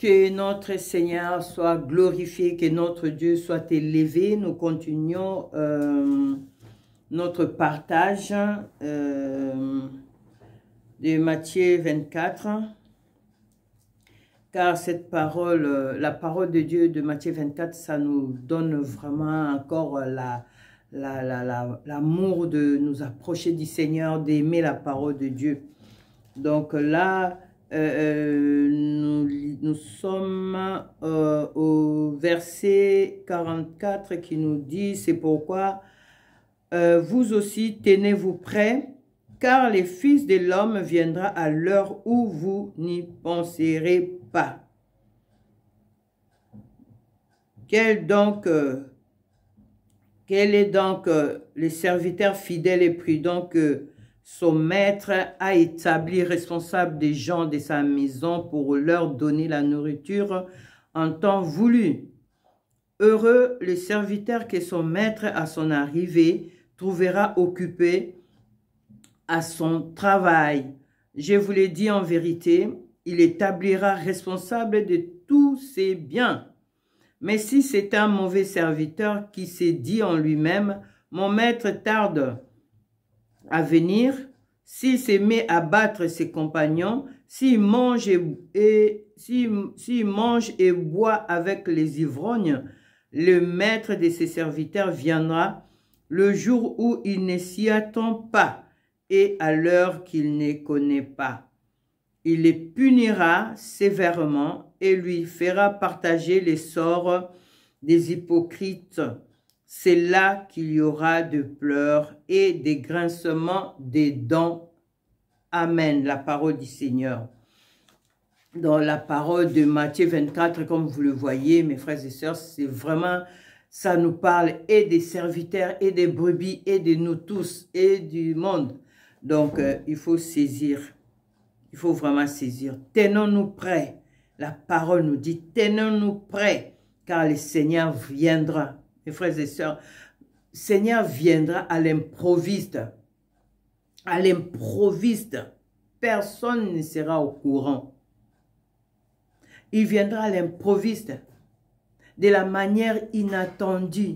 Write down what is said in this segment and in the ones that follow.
Que notre Seigneur soit glorifié, que notre Dieu soit élevé. Nous continuons notre partage de Matthieu 24. Car cette parole, la parole de Dieu de Matthieu 24, ça nous donne vraiment encore l'amour de nous approcher du Seigneur, d'aimer la parole de Dieu. Donc là, nous sommes au verset 44 qui nous dit, c'est pourquoi vous aussi tenez-vous prêts, car les fils de l'homme viendra à l'heure où vous n'y penserez pas. Quel est donc le serviteur fidèle et prudent que son maître a établi responsable des gens de sa maison pour leur donner la nourriture en temps voulu? Heureux le serviteur que son maître à son arrivée trouvera occupé à son travail. Je vous l'ai dit en vérité, il établira responsable de tous ses biens. Mais si c'est un mauvais serviteur qui s'est dit en lui-même, mon maître tarde à venir, s'il se met à battre ses compagnons, s'il mange et boit avec les ivrognes, le maître de ses serviteurs viendra le jour où il ne s'y attend pas et à l'heure qu'il ne connaît pas. Il les punira sévèrement et lui fera partager les sorts des hypocrites. C'est là qu'il y aura de pleurs et des grincements des dents. Amen. La parole du Seigneur. Dans la parole de Matthieu 24, comme vous le voyez, mes frères et sœurs, c'est vraiment, ça nous parle et des serviteurs, et des brebis, et de nous tous, et du monde. Donc, il faut saisir. Il faut vraiment saisir. Tenons-nous prêts. La parole nous dit, tenons-nous prêts, car le Seigneur viendra. Mes frères et sœurs, le Seigneur viendra à l'improviste. À l'improviste. Personne ne sera au courant. Il viendra à l'improviste. De la manière inattendue.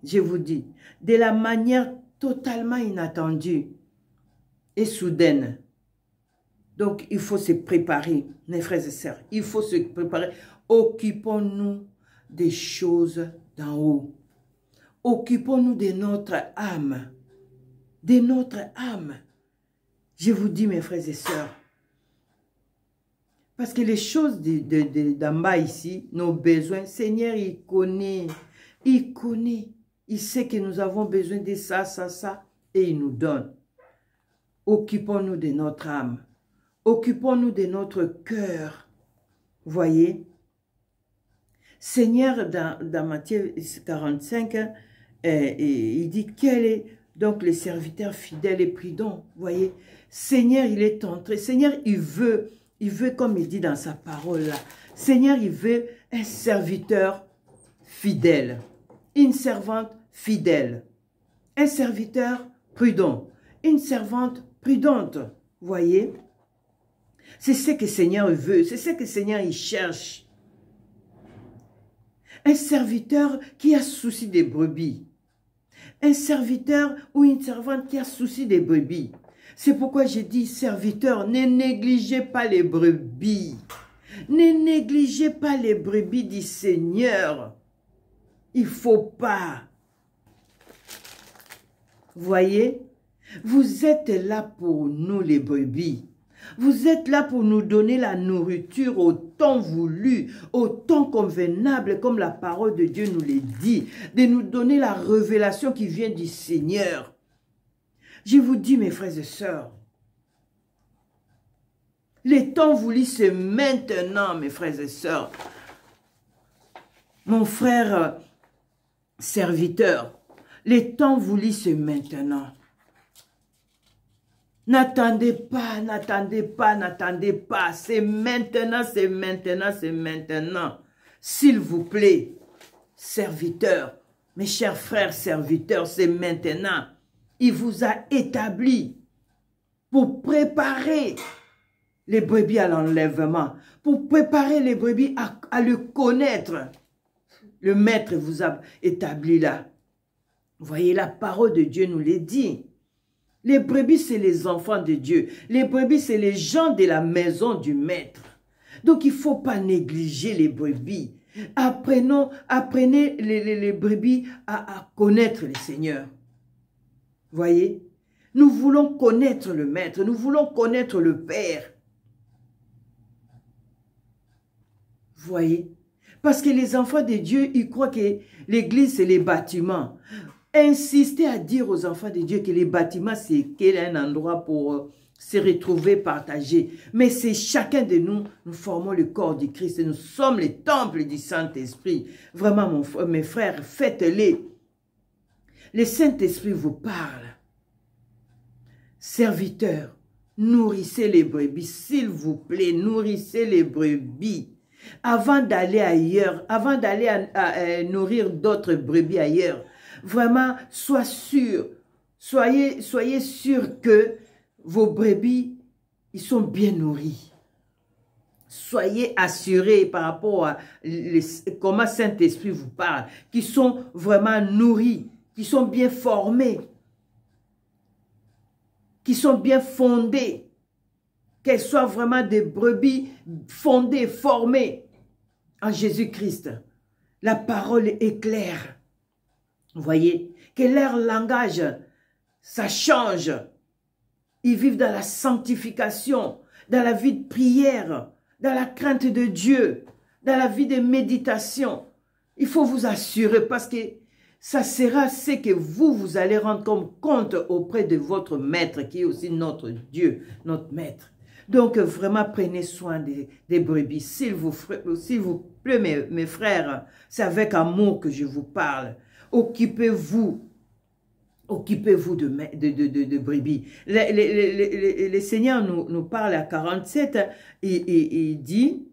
Je vous dis. De la manière totalement inattendue. Et soudaine. Donc, il faut se préparer, mes frères et sœurs. Il faut se préparer. Occupons-nous des choses d'en haut. Occupons-nous de notre âme. De notre âme. Je vous dis, mes frères et sœurs. Parce que les choses d'en bas ici, nos besoins, Seigneur, il connaît. Il connaît. Il sait que nous avons besoin de ça, ça, ça. Et il nous donne. Occupons-nous de notre âme. Occupons-nous de notre cœur. Voyez. Seigneur, dans Matthieu 45, il dit, quel est donc le serviteur fidèle et prudent. Voyez. Seigneur, il est entré. Seigneur, il veut comme il dit dans sa parole là. Seigneur, il veut un serviteur fidèle. Une servante fidèle. Un serviteur prudent. Une servante prudente. Voyez. C'est ce que le Seigneur veut. C'est ce que le Seigneur il cherche. Un serviteur qui a souci des brebis. Un serviteur ou une servante qui a souci des brebis. C'est pourquoi j'ai dit, serviteur, ne négligez pas les brebis. Ne négligez pas les brebis du Seigneur. Il ne faut pas. Voyez, vous êtes là pour nous les brebis. Vous êtes là pour nous donner la nourriture au temps voulu, au temps convenable, comme la parole de Dieu nous le dit, de nous donner la révélation qui vient du Seigneur. Je vous dis, mes frères et sœurs, le temps voulu, c'est maintenant, mes frères et sœurs. Mon frère serviteur, le temps voulu, c'est maintenant. N'attendez pas, n'attendez pas, n'attendez pas. C'est maintenant, c'est maintenant, c'est maintenant. S'il vous plaît, serviteurs, mes chers frères serviteurs, c'est maintenant. Il vous a établi pour préparer les brebis à l'enlèvement, pour préparer les brebis à le connaître. Le maître vous a établi là. Vous voyez, la parole de Dieu nous l'a dit. Les brebis, c'est les enfants de Dieu. Les brebis, c'est les gens de la maison du maître. Donc, il ne faut pas négliger les brebis. Apprenez les brebis à connaître le Seigneur. Voyez, nous voulons connaître le Maître, nous voulons connaître le Père. Voyez, parce que les enfants de Dieu, ils croient que l'église, c'est les bâtiments. Insistez à dire aux enfants de Dieu que les bâtiments, c'est un endroit pour se retrouver, partager. Mais c'est chacun de nous, nous formons le corps du Christ. Et nous sommes les temples du Saint-Esprit. Vraiment, mes frères, faites-les. Le Saint-Esprit vous parle. Serviteurs, nourrissez les brebis, s'il vous plaît, nourrissez les brebis. Avant d'aller ailleurs, avant d'aller nourrir d'autres brebis ailleurs, vraiment, soyez sûrs que vos brebis, ils sont bien nourris. Soyez assurés par rapport à comment Saint-Esprit vous parle, qu'ils sont vraiment nourris, qu'ils sont bien formés, qu'ils sont bien fondés, qu'elles soient vraiment des brebis fondées, formées en Jésus-Christ. La parole est claire. Vous voyez, que leur langage, ça change. Ils vivent dans la sanctification, dans la vie de prière, dans la crainte de Dieu, dans la vie de méditation. Il faut vous assurer parce que ça sera ce que vous allez rendre comme compte auprès de votre maître qui est aussi notre Dieu, notre maître. Donc vraiment prenez soin des brebis. S'il vous plaît mes frères, c'est avec amour que je vous parle. Occupez-vous de brebis. Le Seigneur nous parle à 47 et il dit,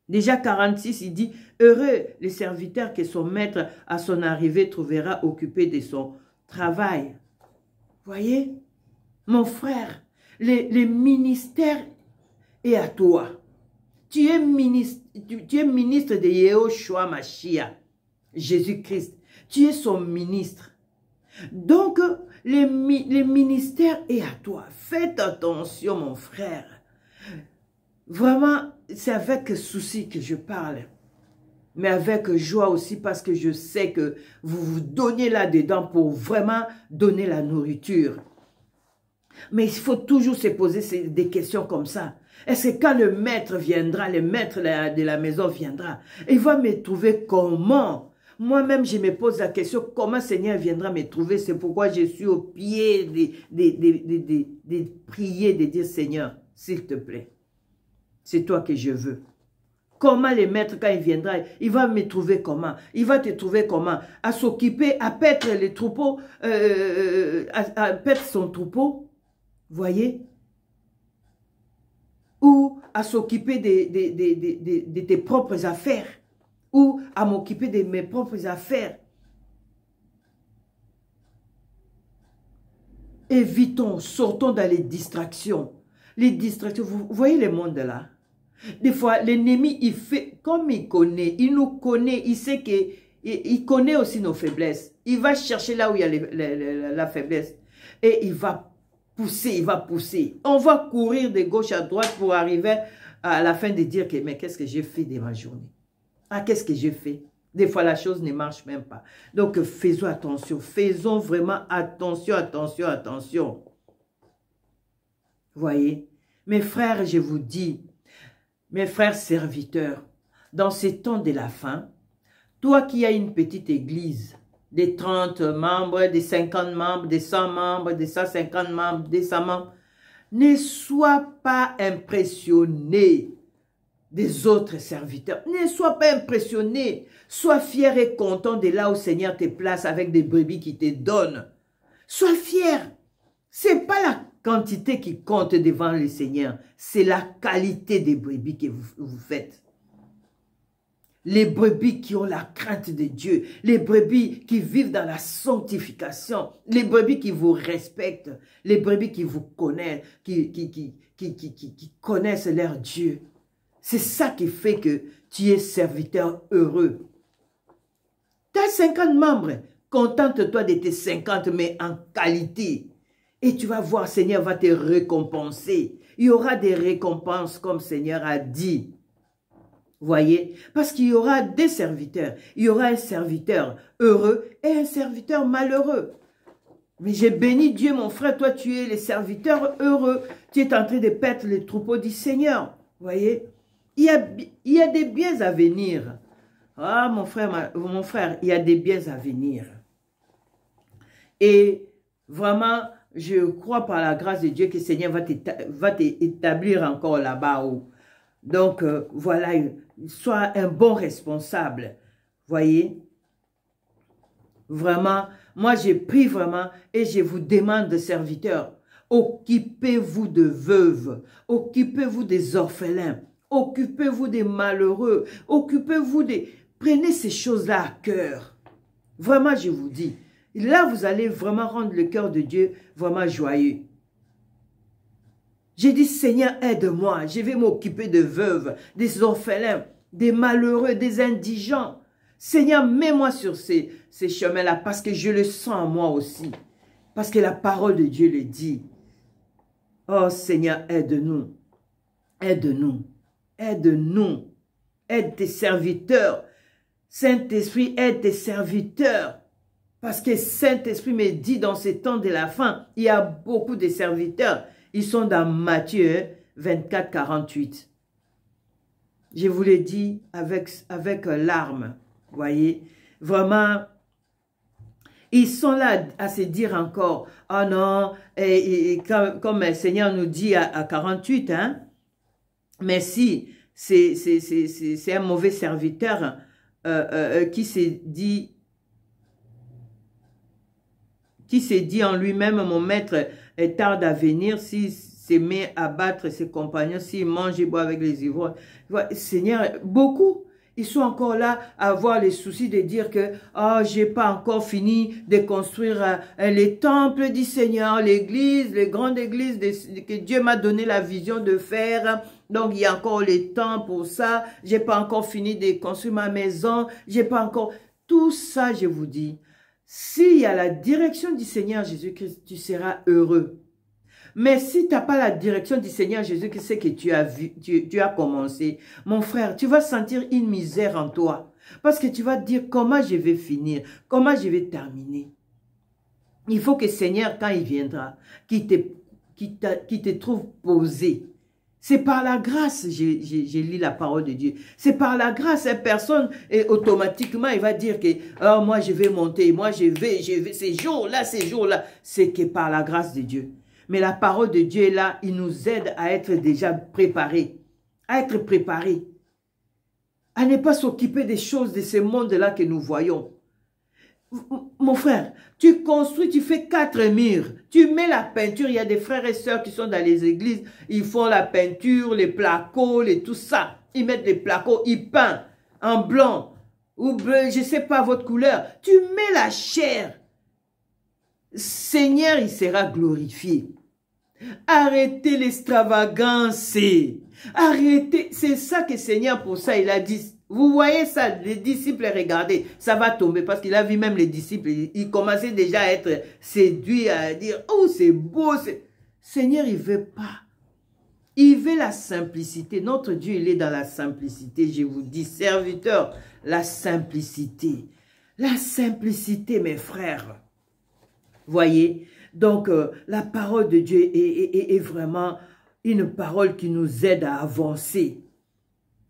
déjà 46, il dit, heureux les serviteurs que son maître à son arrivée trouvera occupé de son travail. Voyez, mon frère, le ministère est à toi. Tu es ministre de Yehoshua Mashiach, Jésus-Christ. Tu es son ministre. Donc, le ministère est à toi. Faites attention, mon frère. Vraiment, c'est avec souci que je parle. Mais avec joie aussi parce que je sais que vous vous donnez là-dedans pour vraiment donner la nourriture. Mais il faut toujours se poser des questions comme ça. Est-ce que quand le maître viendra, le maître de la maison viendra, il va me trouver comment? Moi-même, je me pose la question, comment Seigneur viendra me trouver? C'est pourquoi je suis au pied de prier, de dire, Seigneur, s'il te plaît, c'est toi que je veux. Comment le maître, quand il viendra, il va me trouver comment? Il va te trouver comment? À s'occuper, à paître les troupeaux, à paître son troupeau, voyez? Ou à s'occuper de tes propres affaires. Ou à m'occuper de mes propres affaires. Évitons, sortons dans les distractions. Les distractions, vous voyez le monde là? Des fois, l'ennemi, il fait, comme il connaît, il nous connaît, il sait qu'il connaît aussi nos faiblesses. Il va chercher là où il y a la faiblesse. Et il va pousser, il va pousser. On va courir de gauche à droite pour arriver à la fin de dire que, mais qu'est-ce que j'ai fait de ma journée? Ah, qu'est-ce que j'ai fait? Des fois, la chose ne marche même pas. Donc, faisons attention. Faisons vraiment attention, attention, attention. Voyez? Mes frères, je vous dis, mes frères serviteurs, dans ces temps de la fin, toi qui as une petite église, des 30 membres, des 50 membres, des 100 membres, des 150 membres, des 100 membres, ne sois pas impressionné des autres serviteurs. Ne sois pas impressionné. Sois fier et content de là où Seigneur te place avec des brebis qui te donnent. Sois fier. C'est pas la quantité qui compte devant le Seigneur. C'est la qualité des brebis que vous faites. Les brebis qui ont la crainte de Dieu, les brebis qui vivent dans la sanctification, les brebis qui vous respectent, les brebis qui vous connaissent, qui connaissent leur Dieu. C'est ça qui fait que tu es serviteur heureux. Tu as 50 membres, contente-toi de tes 50, mais en qualité. Et tu vas voir, Seigneur va te récompenser. Il y aura des récompenses comme Seigneur a dit. Voyez, parce qu'il y aura des serviteurs. Il y aura un serviteur heureux et un serviteur malheureux. Mais j'ai béni Dieu, mon frère, toi tu es le serviteur heureux. Tu es en train de perdre le troupeau du Seigneur. Voyez, il y a des biens à venir. Ah, mon frère, il y a des biens à venir. Et vraiment, je crois par la grâce de Dieu que le Seigneur va t'établir encore là-bas. Donc, voilà, sois un bon responsable. Voyez? Vraiment, moi j'ai pris vraiment et je vous demande de serviteurs, occupez-vous de veuves, occupez-vous des orphelins, occupez-vous des malheureux, occupez-vous des... Prenez ces choses-là à cœur. Vraiment, je vous dis. Là, vous allez vraiment rendre le cœur de Dieu vraiment joyeux. J'ai dit, Seigneur, aide-moi. Je vais m'occuper de veuves, des orphelins, des malheureux, des indigents. Seigneur, mets-moi sur ces chemins-là parce que je le sens en moi aussi. Parce que la parole de Dieu le dit. Oh Seigneur, aide-nous. Aide-nous. Aide-nous. Aide tes serviteurs. Saint-Esprit, aide tes serviteurs. Parce que Saint-Esprit me dit dans ces temps de la fin, il y a beaucoup de serviteurs. Ils sont dans Matthieu 24, 48. Je vous l'ai dit avec larmes. Voyez, vraiment, ils sont là à se dire encore, oh non, comme le Seigneur nous dit à 48, hein, mais si c'est un mauvais serviteur qui s'est dit en lui-même, mon maître tarde à venir, s'il se met à battre ses compagnons, s'il mange et boit avec les ivrognes. Seigneur, beaucoup, ils sont encore là à avoir les soucis de dire que oh, j'ai pas encore fini de construire les temples du Seigneur, l'église, les grandes églises que Dieu m'a donné la vision de faire. Donc, il y a encore le temps pour ça. J'ai pas encore fini de construire ma maison. J'ai pas encore... Tout ça, je vous dis, s'il y a la direction du Seigneur Jésus-Christ, tu seras heureux. Mais si tu n'as pas la direction du Seigneur Jésus-Christ, c'est que tu as commencé. Mon frère, tu vas sentir une misère en toi. Parce que tu vas te dire comment je vais finir, comment je vais terminer. Il faut que le Seigneur, quand il viendra, qui te trouve posé. C'est par la grâce, j'ai lu la parole de Dieu. C'est par la grâce, cette personne, et automatiquement, il va dire que oh, moi je vais monter, moi je vais, ces jours-là, c'est que par la grâce de Dieu. Mais la parole de Dieu est là, il nous aide à être déjà préparés, à ne pas s'occuper des choses de ce monde-là que nous voyons. Mon frère, tu construis, tu fais 4 murs, tu mets la peinture, il y a des frères et sœurs qui sont dans les églises, ils font la peinture, les placos, tout ça. Ils mettent les placos, ils peignent en blanc ou bleu, je ne sais pas votre couleur. Tu mets la chair. Seigneur, il sera glorifié. Arrêtez l'extravagance. Arrêtez. C'est ça que Seigneur, pour ça, il a dit. Vous voyez ça, les disciples, regardez, ça va tomber parce qu'il a vu même les disciples, ils commençaient déjà à être séduits, à dire, oh c'est beau. Seigneur, il ne veut pas. Il veut la simplicité. Notre Dieu, il est dans la simplicité. Je vous dis, serviteur, la simplicité. La simplicité, mes frères. Voyez, donc la parole de Dieu est vraiment une parole qui nous aide à avancer.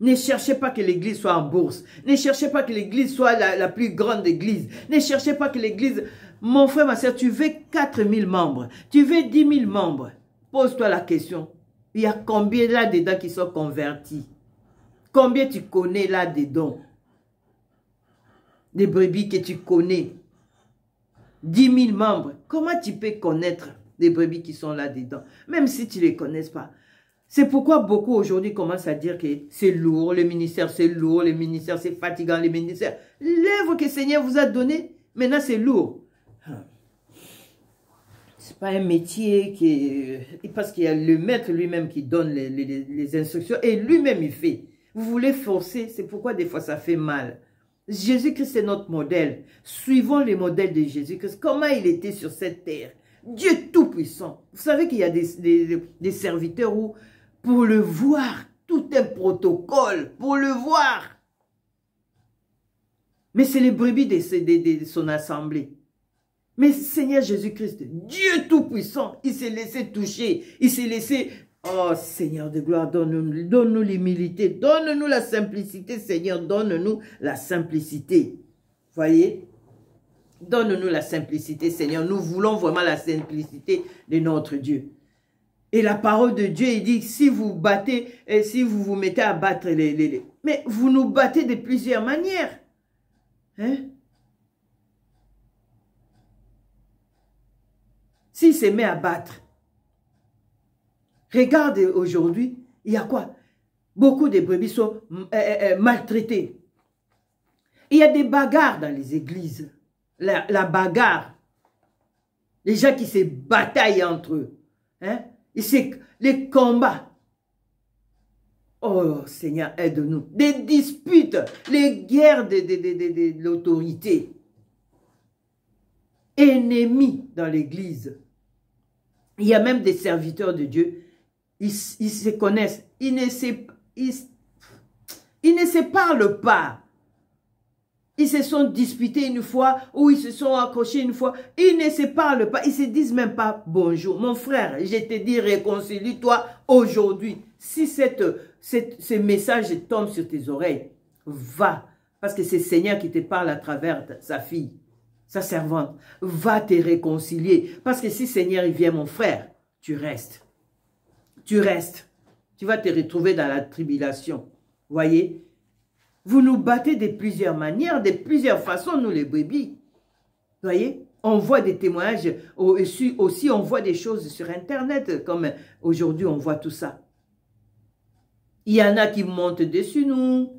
Ne cherchez pas que l'église soit en bourse. Ne cherchez pas que l'église soit la plus grande église. Ne cherchez pas que l'église... Mon frère, ma soeur, tu veux 4000 membres. Tu veux 10 000 membres. Pose-toi la question. Il y a combien là-dedans qui sont convertis? Combien tu connais là-dedans? Des brebis que tu connais. 10 000 membres. Comment tu peux connaître des brebis qui sont là-dedans? Même si tu ne les connais pas. C'est pourquoi beaucoup aujourd'hui commencent à dire que c'est lourd, le ministère c'est lourd, le ministère c'est fatigant, le ministère. L'œuvre que le Seigneur vous a donnée, maintenant c'est lourd. C'est pas un métier parce qu'il y a le maître lui-même qui donne les instructions et lui-même il fait. Vous voulez forcer, c'est pourquoi des fois ça fait mal. Jésus-Christ est notre modèle. Suivons les modèles de Jésus-Christ. Comment il était sur cette terre? Dieu tout-puissant. Vous savez qu'il y a des serviteurs où, pour le voir, tout un protocole, pour le voir. Mais c'est les brebis de son assemblée. Mais Seigneur Jésus-Christ, Dieu tout-puissant, il s'est laissé toucher, il s'est laissé... Oh Seigneur de gloire, donne-nous l'humilité, donne-nous la simplicité, Seigneur, donne-nous la simplicité. Voyez? Donne-nous la simplicité, Seigneur. Nous voulons vraiment la simplicité de notre Dieu. Et la parole de Dieu, il dit, si vous battez, si vous vous mettez à battre mais vous nous battez de plusieurs manières. Hein? S'il se met à battre, regarde aujourd'hui, il y a quoi? Beaucoup de brebis sont maltraitées. Il y a des bagarres dans les églises. La bagarre. Les gens qui se bataillent entre eux. Hein? Les combats. Oh Seigneur, aide-nous. Des disputes, les guerres de l'autorité. Ennemis dans l'église. Il y a même des serviteurs de Dieu. Ils se connaissent. Ils ne se parlent pas. Ils se sont disputés une fois ou ils se sont accrochés une fois. Ils ne se parlent pas. Ils ne se disent même pas bonjour. Mon frère, je te dis réconcilie-toi aujourd'hui. Si ce message tombe sur tes oreilles, va. Parce que c'est le Seigneur qui te parle à travers sa fille, sa servante. Va te réconcilier. Parce que si Seigneur il vient, mon frère, tu restes. Tu restes. Tu vas te retrouver dans la tribulation. Voyez? Vous nous battez de plusieurs manières, de plusieurs façons, nous les brebis. Voyez? On voit des témoignages, aussi on voit des choses sur Internet, comme aujourd'hui on voit tout ça. Il y en a qui montent dessus nous.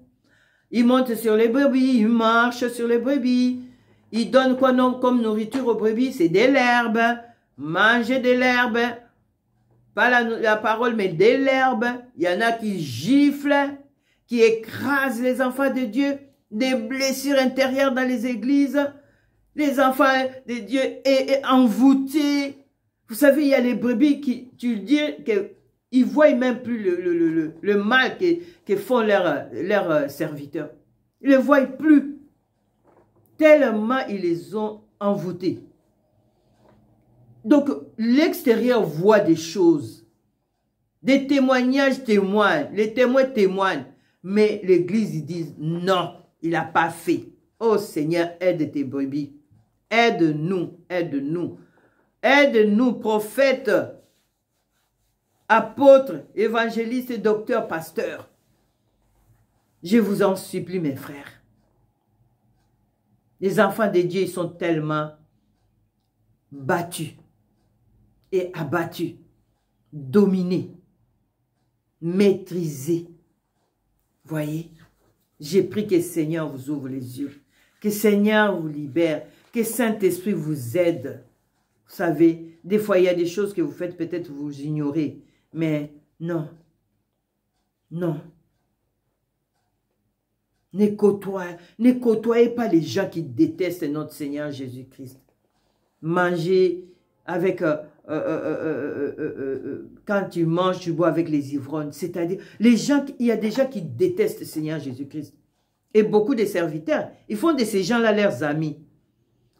Ils montent sur les brebis, ils marchent sur les brebis. Ils donnent quoi non, comme nourriture aux brebis? C'est de l'herbe. Manger de l'herbe. Pas la parole, mais de l'herbe. Il y en a qui giflent, qui écrasent les enfants de Dieu. Des blessures intérieures dans les églises. Les enfants de Dieu est envoûtés. Vous savez, il y a les brebis qui, tu le dis, ils ne voient même plus le mal que font leurs serviteurs. Ils ne le voient plus. Tellement ils les ont envoûtés. Donc, l'extérieur voit des choses. Des témoignages témoignent. Les témoins témoignent. Mais l'église, ils disent, non, il n'a pas fait. Oh Seigneur, aide tes brebis. Aide-nous, aide-nous. Aide-nous, prophètes, apôtres, évangélistes, docteurs, pasteurs. Je vous en supplie, mes frères. Les enfants de Dieu, ils sont tellement battus et abattus, dominés, maîtrisés. Voyez, j'ai pris que le Seigneur vous ouvre les yeux, que le Seigneur vous libère, que Saint-Esprit vous aide. Vous savez, des fois, il y a des choses que vous faites, peut-être vous ignorez, mais non, non. Ne côtoyez pas les gens qui détestent notre Seigneur Jésus-Christ. Mangez avec... quand tu manges, tu bois avec les ivrognes. C'est-à-dire, il y a des gens qui détestent le Seigneur Jésus-Christ. Et beaucoup de serviteurs, ils font de ces gens-là leurs amis.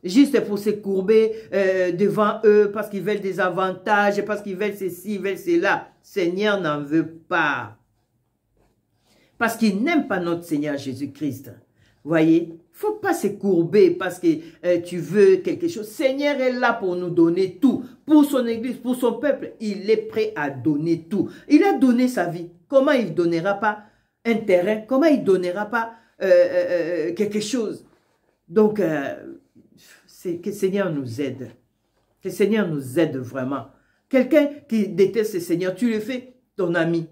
Juste pour se courber devant eux, parce qu'ils veulent des avantages, parce qu'ils veulent ceci, ils veulent cela. Seigneur n'en veut pas. Parce qu'il n'aime pas notre Seigneur Jésus-Christ. Voyez, il ne faut pas se courber parce que tu veux quelque chose. Seigneur est là pour nous donner tout. Pour son église, pour son peuple, il est prêt à donner tout. Il a donné sa vie. Comment il ne donnera pas un terrain? Comment il ne donnera pas quelque chose? Donc, que le Seigneur nous aide. Que le Seigneur nous aide vraiment. Quelqu'un qui déteste le Seigneur, tu le fais. ton ami.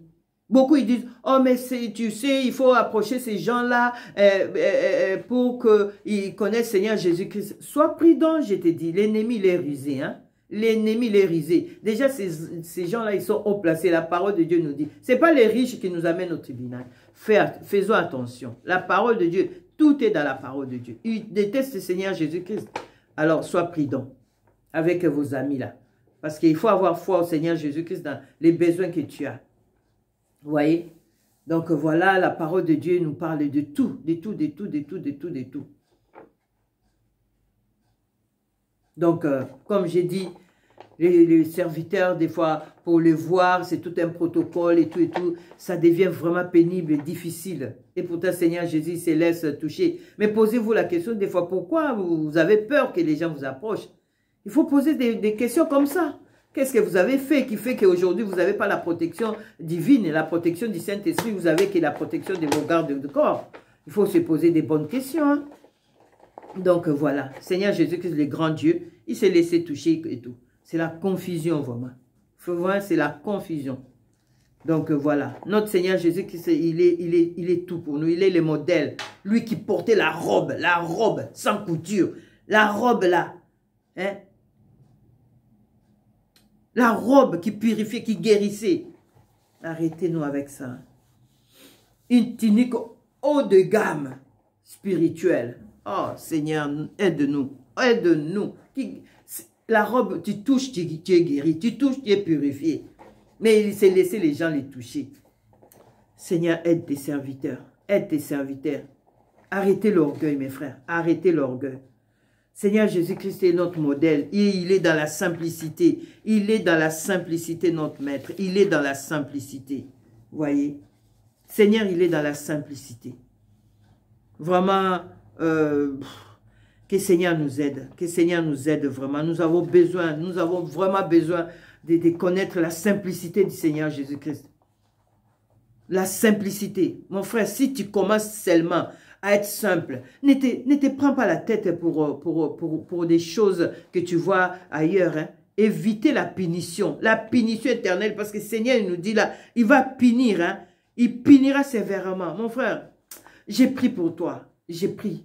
Beaucoup, ils disent, oh, mais tu sais, il faut approcher ces gens-là pour qu'ils connaissent Seigneur Jésus-Christ. Sois prudent, je te dis. L'ennemi, il est rusé, hein. L'ennemi, il est rusé. Déjà, ces gens-là, ils sont haut placés. La parole de Dieu nous dit. Ce n'est pas les riches qui nous amènent au tribunal. Faisons attention. La parole de Dieu, tout est dans la parole de Dieu. Ils détestent le Seigneur Jésus-Christ. Alors, sois prudent avec vos amis là. Parce qu'il faut avoir foi au Seigneur Jésus-Christ dans les besoins que tu as. Vous voyez? Donc voilà, la parole de Dieu nous parle de tout, de tout, de tout, de tout, de tout, de tout. Donc, comme j'ai dit, les serviteurs, des fois, pour le voir, c'est tout un protocole et tout, ça devient vraiment pénible et difficile. Et pourtant, Seigneur Jésus se laisse toucher. Mais posez-vous la question, des fois, pourquoi vous avez peur que les gens vous approchent? Il faut poser des questions comme ça. Qu'est-ce que vous avez fait qui fait qu'aujourd'hui, vous n'avez pas la protection divine, la protection du Saint-Esprit, vous avez que la protection de vos gardes de corps? Il faut se poser des bonnes questions. Hein? Donc voilà, Seigneur Jésus-Christ, le grand Dieu, il s'est laissé toucher et tout. C'est la confusion vraiment. Il faut voir, c'est la confusion. Donc voilà, notre Seigneur Jésus-Christ, il est tout pour nous. Il est le modèle. Lui qui portait la robe sans couture. La robe là. Hein? La robe qui purifiait, qui guérissait. Arrêtez-nous avec ça. Une tunique haut de gamme spirituelle. Oh Seigneur, aide-nous. Aide-nous. La robe, tu touches, tu es guéri. Tu touches, tu es purifié. Mais il s'est laissé les gens les toucher. Seigneur, aide tes serviteurs. Aide tes serviteurs. Arrêtez l'orgueil, mes frères. Arrêtez l'orgueil. Seigneur Jésus-Christ est notre modèle. Et il est dans la simplicité. Il est dans la simplicité, notre maître. Il est dans la simplicité. Vous voyez? Seigneur, il est dans la simplicité. Vraiment, que Seigneur nous aide. Que Seigneur nous aide vraiment. Nous avons vraiment besoin de connaître la simplicité du Seigneur Jésus-Christ. La simplicité. Mon frère, si tu commences seulement à être simple, ne te prends pas la tête pour des choses que tu vois ailleurs. Hein. Évitez la punition éternelle, parce que le Seigneur il nous dit là, il va punir. Hein. Il punira sévèrement. Mon frère, j'ai prié pour toi. J'ai prié.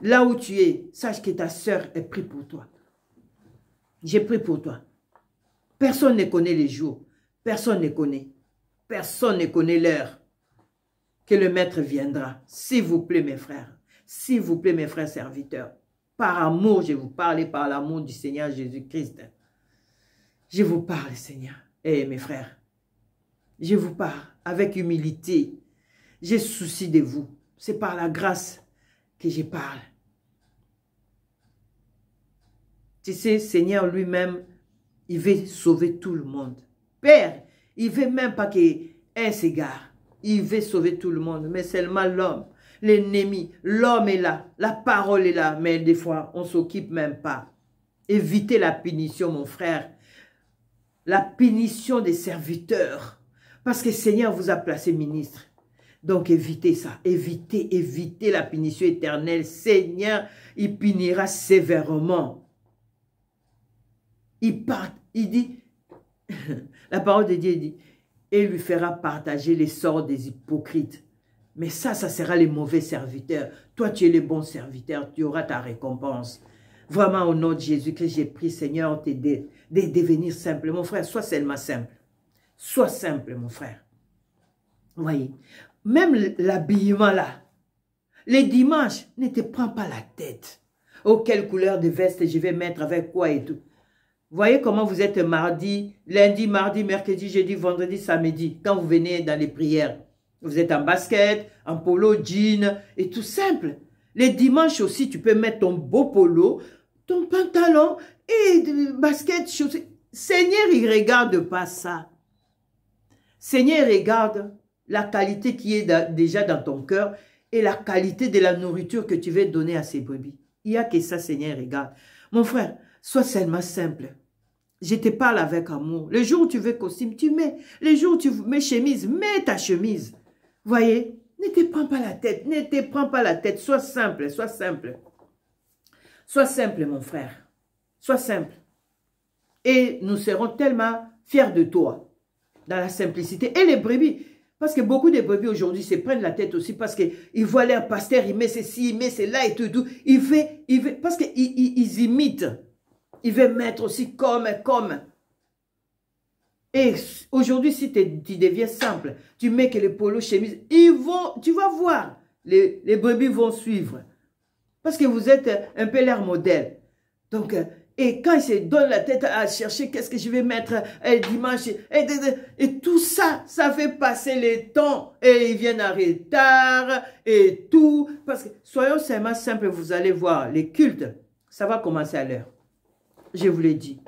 Là où tu es, sache que ta sœur est prie pour toi. J'ai prié pour toi. Personne ne connaît les jours. Personne ne connaît. Personne ne connaît l'heure que le Maître viendra. S'il vous plaît, mes frères. S'il vous plaît, mes frères serviteurs. Par amour, je vous parle et par l'amour du Seigneur Jésus-Christ. Je vous parle, Seigneur. Eh, mes frères. Je vous parle avec humilité. J'ai souci de vous. C'est par la grâce que je parle. Tu sais, Seigneur lui-même, il veut sauver tout le monde. Père, il ne veut même pas qu'un s'égare. Il veut sauver tout le monde, mais seulement l'homme, l'ennemi. L'homme est là, la parole est là, mais des fois, on ne s'occupe même pas. Évitez la punition, mon frère. La punition des serviteurs. Parce que le Seigneur vous a placé ministre. Donc évitez ça. Évitez la punition éternelle. Seigneur, il punira sévèrement. Il dit, la parole de Dieu dit, et lui fera partager les sorts des hypocrites. Mais ça sera les mauvais serviteurs. Toi, tu es le bon serviteur, tu auras ta récompense. Vraiment, au nom de Jésus-Christ, j'ai pris, Seigneur, de devenir simple. Mon frère, sois seulement simple. Sois simple, mon frère. Vous voyez, même l'habillement là, les dimanches, ne te prends pas la tête. Oh, quelle couleur de veste je vais mettre, avec quoi et tout. Voyez comment vous êtes mardi, lundi, mardi, mercredi, jeudi, vendredi, samedi, quand vous venez dans les prières. Vous êtes en basket, en polo, jean, et tout simple. Les dimanches aussi, tu peux mettre ton beau polo, ton pantalon, et basket, chaussées. Seigneur, il ne regarde pas ça. Seigneur, regarde la qualité qui est déjà dans ton cœur et la qualité de la nourriture que tu veux donner à ces brebis. Il n'y a que ça, Seigneur, regarde. Mon frère, sois seulement simple. Je te parle avec amour. Le jour où tu veux costume, tu mets. Le jour où tu mets chemise, mets ta chemise. Voyez, ne te prends pas la tête. Ne te prends pas la tête. Sois simple, sois simple. Sois simple, mon frère. Sois simple. Et nous serons tellement fiers de toi. dans la simplicité. Et les brebis, parce que beaucoup de brebis aujourd'hui se prennent la tête aussi parce qu'ils voient leur pasteur, il met ceci, il met cela et tout. Parce qu'ils imitent. Il veut mettre aussi comme. Et aujourd'hui, si tu deviens simple, tu mets que les polos chemises, tu vas voir, les brebis vont suivre. Parce que vous êtes un peu leur modèle. Donc, et quand ils se donnent la tête à chercher qu'est-ce que je vais mettre dimanche, et tout ça, ça fait passer le temps. Et ils viennent en retard et tout. Parce que, soyons seulement simples, vous allez voir, les cultes, ça va commencer à l'heure. Je vous l'ai dit.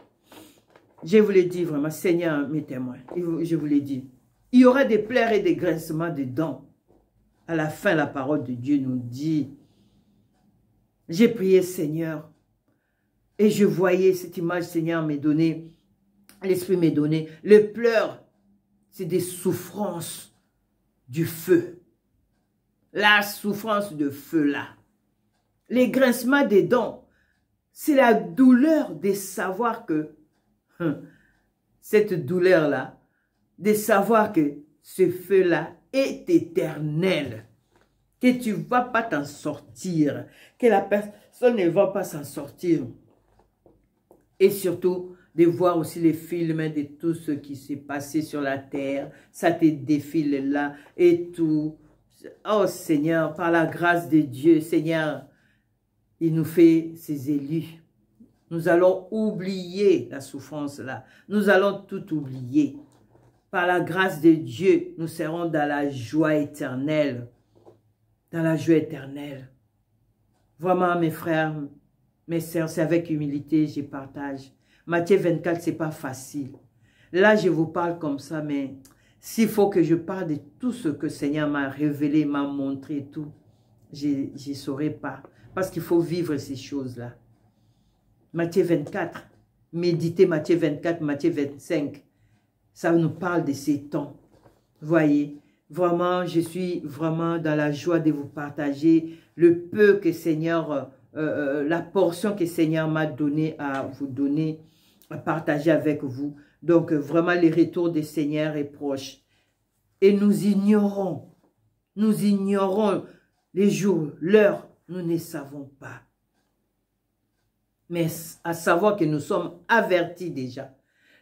Je vous l'ai dit vraiment, Seigneur, mes témoins, je vous l'ai dit. Il y aura des pleurs et des grincements de dents. À la fin, la parole de Dieu nous dit, j'ai prié, Seigneur, et je voyais cette image, Seigneur m'est donnée, l'Esprit m'est donné. Le pleur, c'est des souffrances du feu. La souffrance de feu là. Les grincements des dents, c'est la douleur de savoir que, cette douleur-là, de savoir que ce feu-là est éternel. Que tu ne vas pas t'en sortir. Que la personne ne va pas s'en sortir. Et surtout, de voir aussi les films de tout ce qui s'est passé sur la terre. Ça te défile là et tout. Oh Seigneur, par la grâce de Dieu, Seigneur, il nous fait ses élus. Nous allons oublier la souffrance là. Nous allons tout oublier. Par la grâce de Dieu, nous serons dans la joie éternelle. Dans la joie éternelle. Vraiment, mes frères, mes sœurs, c'est avec humilité que je partage. Matthieu 24, ce n'est pas facile. Là, je vous parle comme ça, mais s'il faut que je parle de tout ce que le Seigneur m'a révélé, m'a montré, tout, je ne saurais pas. Parce qu'il faut vivre ces choses-là. Matthieu 24, méditez Matthieu 24, Matthieu 25. Ça nous parle de ces temps. Voyez, vraiment, je suis vraiment dans la joie de vous partager le peu que Seigneur, la portion que Seigneur m'a donné à vous donner, à partager avec vous. Donc, vraiment, le retour du Seigneur est proche. Et nous ignorons les jours, l'heure, nous ne savons pas. Mais à savoir que nous sommes avertis déjà.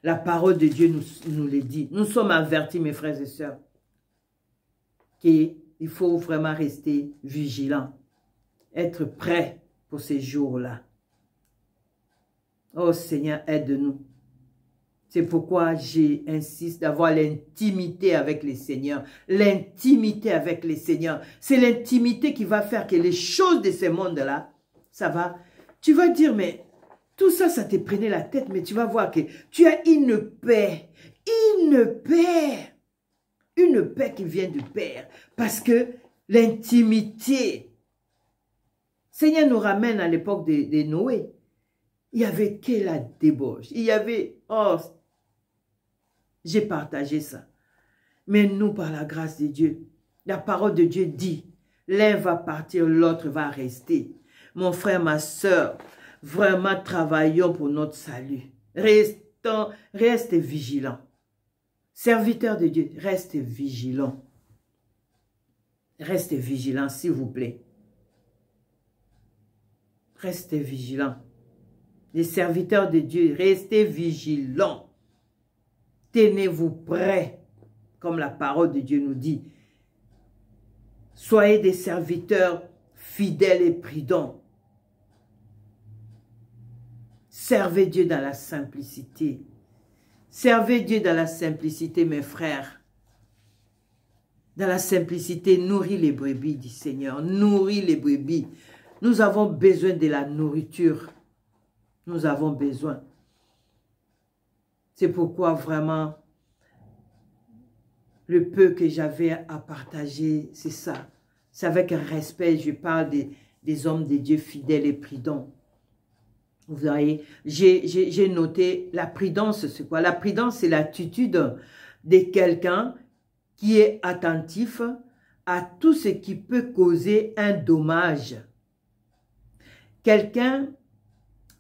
La parole de Dieu nous le dit. Nous sommes avertis, mes frères et sœurs, qu'il faut vraiment rester vigilants, être prêts pour ces jours-là. Oh Seigneur, aide-nous. C'est pourquoi j'insiste d'avoir l'intimité avec les Seigneurs. L'intimité avec les Seigneurs. C'est l'intimité qui va faire que les choses de ce monde-là, ça va. Tu vas dire, mais tout ça, ça te prenait la tête, mais tu vas voir que tu as une paix qui vient du Père. Parce que l'intimité, Seigneur nous ramène à l'époque de Noé. Il y avait que la débauche. Il y avait, oh, j'ai partagé ça. Mais nous, par la grâce de Dieu, la parole de Dieu dit, l'un va partir, l'autre va rester. Mon frère, ma soeur, vraiment travaillons pour notre salut. Reste vigilant. Serviteur de Dieu, reste vigilant. Reste vigilant, s'il vous plaît. Restez vigilants. Les serviteurs de Dieu, restez vigilants. Tenez-vous prêts, comme la parole de Dieu nous dit. Soyez des serviteurs fidèles et prudents. Servez Dieu dans la simplicité. Servez Dieu dans la simplicité, mes frères. Dans la simplicité, nourris les brebis du Seigneur. Nourris les brebis. Nous avons besoin de la nourriture. Nous avons besoin. C'est pourquoi vraiment, le peu que j'avais à partager, c'est ça. C'est avec respect, je parle des hommes de Dieu fidèles et prudents. Vous voyez, j'ai noté la prudence, c'est quoi? La prudence, c'est l'attitude de quelqu'un qui est attentif à tout ce qui peut causer un dommage. Quelqu'un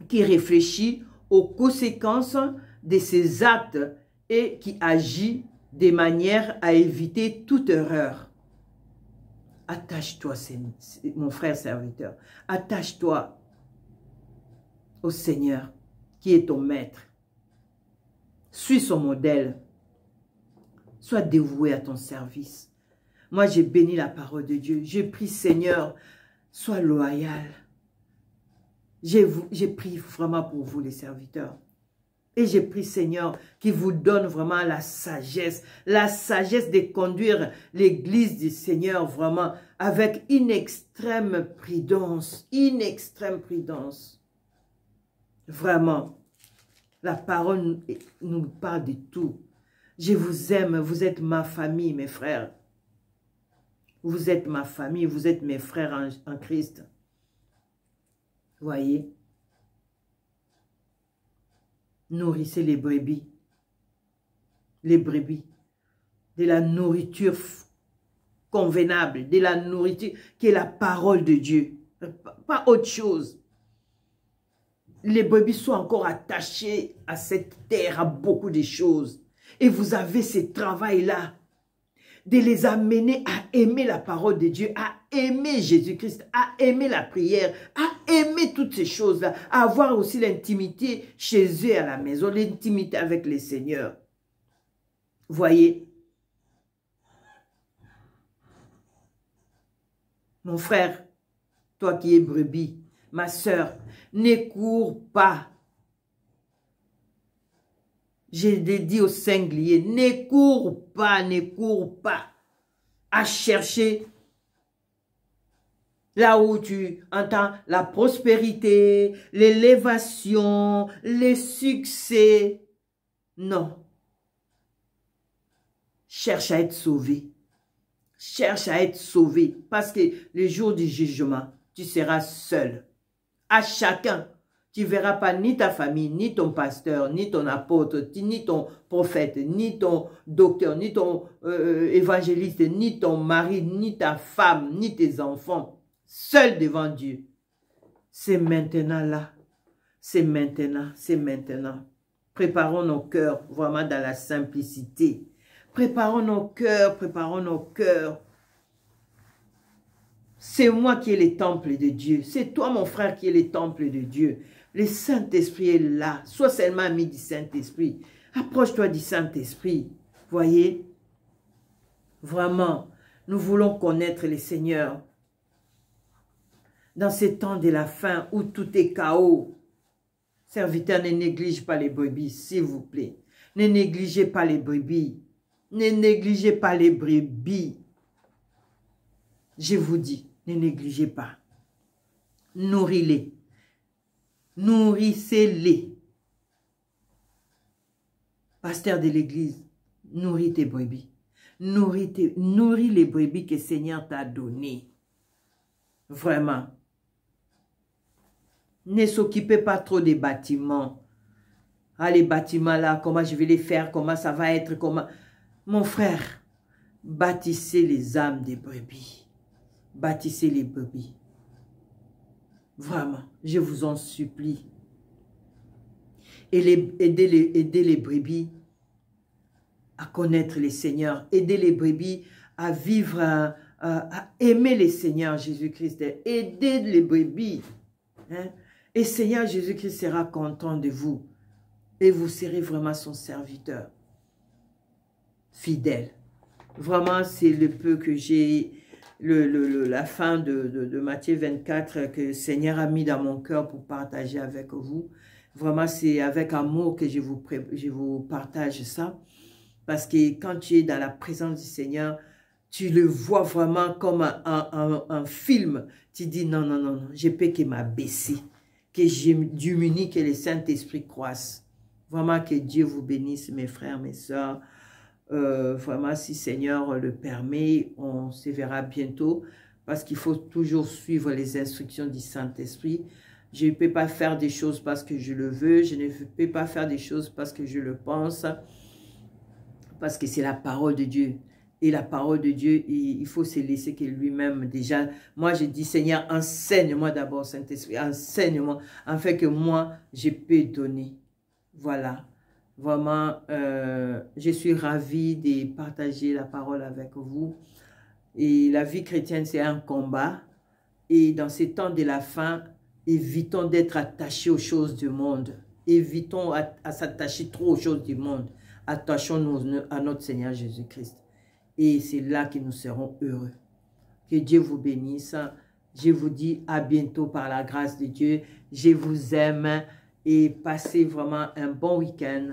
qui réfléchit aux conséquences de ses actes et qui agit de manière à éviter toute erreur. Attache-toi, mon frère serviteur. Attache-toi au Seigneur, qui est ton maître. Suis son modèle. Sois dévoué à ton service. Moi, j'ai béni la parole de Dieu. J'ai pris, Seigneur, sois loyal. J'ai pris vraiment pour vous, les serviteurs. Et j'ai pris, Seigneur, qui vous donne vraiment la sagesse de conduire l'église du Seigneur vraiment avec une extrême prudence, Vraiment, la parole nous parle de tout. Je vous aime, vous êtes ma famille, mes frères. Vous êtes ma famille, vous êtes mes frères en Christ. Voyez? Nourrissez les brebis. Les brebis. De la nourriture convenable. De la nourriture qui est la parole de Dieu. Pas autre chose. Les brebis sont encore attachées à cette terre, à beaucoup de choses. Et vous avez ce travail-là. De les amener à aimer la parole de Dieu, à aimer Jésus-Christ, à aimer la prière, à aimer toutes ces choses-là, à avoir aussi l'intimité chez eux à la maison, l'intimité avec les seigneurs. Voyez? Mon frère, toi qui es brebis, ma sœur, ne cours pas. J'ai dit au singulier, ne cours pas à chercher là où tu entends la prospérité, l'élévation, les succès. Non. Cherche à être sauvé. Cherche à être sauvé parce que le jour du jugement, tu seras seul. À chacun. Tu ne verras pas ni ta famille, ni ton pasteur, ni ton apôtre, ni ton prophète, ni ton docteur, ni ton évangéliste, ni ton mari, ni ta femme, ni tes enfants. Seul devant Dieu. C'est maintenant là. C'est maintenant. C'est maintenant. Préparons nos cœurs vraiment dans la simplicité. Préparons nos cœurs, préparons nos cœurs. C'est moi qui ai le temple de Dieu. C'est toi, mon frère, qui est le temple de Dieu. Le Saint-Esprit est là. Sois seulement ami du Saint-Esprit. Approche-toi du Saint-Esprit. Voyez? Vraiment, nous voulons connaître le Seigneur. Dans ces temps de la fin où tout est chaos, serviteurs, ne néglige pas les brebis, s'il vous plaît. Ne négligez pas les brebis. Ne négligez pas les brebis. Je vous dis, ne négligez pas. Nourris-les. Nourrissez-les. Pasteur de l'église, nourris tes brebis. Nourris les brebis que le Seigneur t'a données. Vraiment. Ne s'occupez pas trop des bâtiments. Ah, les bâtiments là, comment je vais les faire, comment ça va être, comment... Mon frère, bâtissez les âmes des brebis. Bâtissez les brebis. Vraiment, je vous en supplie. Et aidez les brebis à connaître les seigneurs. Aidez les brebis à vivre, à aimer les seigneurs Jésus-Christ. Aidez les brebis. Hein? Et Seigneur Jésus-Christ sera content de vous. Et vous serez vraiment son serviteur. Fidèle. Vraiment, c'est le peu que j'ai... la fin de Matthieu 24 que le Seigneur a mis dans mon cœur pour partager avec vous. Vraiment, c'est avec amour que je vous partage ça. Parce que quand tu es dans la présence du Seigneur, tu le vois vraiment comme un film. Tu dis non, non, non, non, je peux que m'abaisser, que je diminue, que le Saint-Esprit croisse. Vraiment que Dieu vous bénisse, mes frères, mes sœurs. Vraiment, si Seigneur le permet, on se verra bientôt parce qu'il faut toujours suivre les instructions du Saint-Esprit. Je ne peux pas faire des choses parce que je le veux, je ne peux pas faire des choses parce que je le pense, parce que c'est la parole de Dieu. Et la parole de Dieu, il faut se laisser que lui-même déjà. Moi, je dis, Seigneur, enseigne-moi d'abord, Saint-Esprit, enseigne-moi, afin que moi, je peux donner. Voilà. Vraiment, je suis ravie de partager la parole avec vous. Et la vie chrétienne, c'est un combat. Et dans ces temps de la fin, évitons d'être attachés aux choses du monde. Évitons à s'attacher trop aux choses du monde. Attachons-nous à notre Seigneur Jésus-Christ. Et c'est là que nous serons heureux. Que Dieu vous bénisse. Je vous dis à bientôt par la grâce de Dieu. Je vous aime et passez vraiment un bon week-end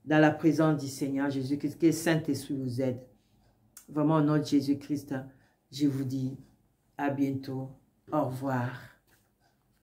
dans la présence du Seigneur Jésus-Christ. Que Saint-Esprit vous aide. Vraiment au nom de Jésus-Christ, je vous dis à bientôt. Au revoir.